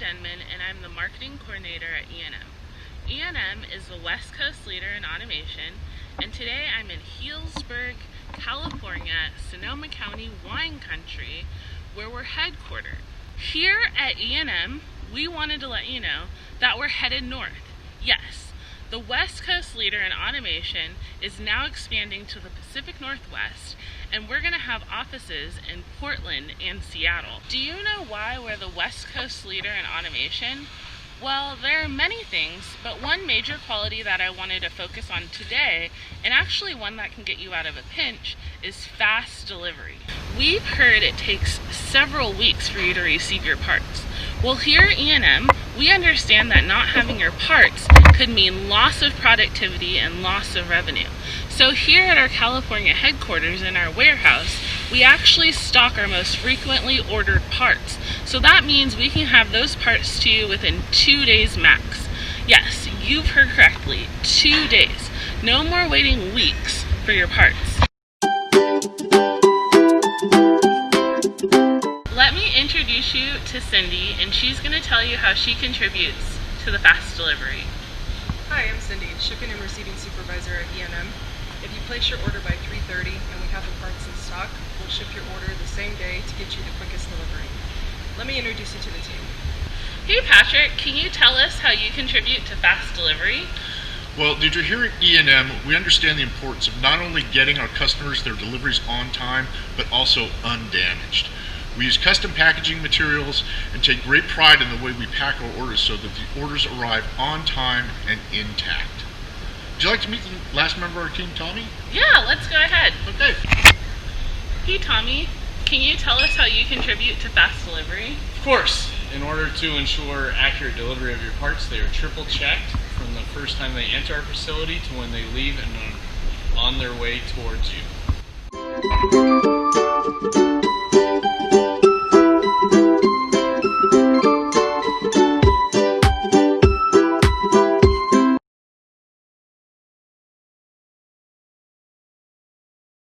Denman, and I'm the marketing coordinator at EandM. EandM is the West Coast leader in automation, and today I'm in Healdsburg, California, Sonoma County wine country, where we're headquartered. Here at EandM, we wanted to let you know that we're headed north. Yes, the West Coast leader in automation is now expanding to the Pacific Northwest, and we're going to have offices in Portland and Seattle. Do you know why we're the West Coast leader in automation? Well, there are many things, but one major quality that I wanted to focus on today, and actually one that can get you out of a pinch, is fast delivery. We've heard it takes several weeks for you to receive your parts. Well, here at EandM, we understand that not having your parts could mean loss of productivity and loss of revenue. So here at our California headquarters in our warehouse, we actually stock our most frequently ordered parts. So that means we can have those parts to you within 2 days max. Yes, you've heard correctly, 2 days. No more waiting weeks for your parts. Let me introduce you to Cindy, and she's going to tell you how she contributes to the fast delivery. Hi, I'm Cindy, shipping and receiving supervisor at EandM. If you place your order by 3:30 and we have the parts in stock, we'll ship your order the same day to get you the quickest delivery. Let me introduce you to the team. Hey Patrick, can you tell us how you contribute to fast delivery? Well, due to here at EandM, we understand the importance of not only getting our customers their deliveries on time, but also undamaged. We use custom packaging materials and take great pride in the way we pack our orders so that the orders arrive on time and intact. Would you like to meet the last member of our team, Tommy? Yeah, let's go ahead. Okay. Hey Tommy, can you tell us how you contribute to fast delivery? Of course. In order to ensure accurate delivery of your parts, they are triple checked from the first time they enter our facility to when they leave and are on their way towards you.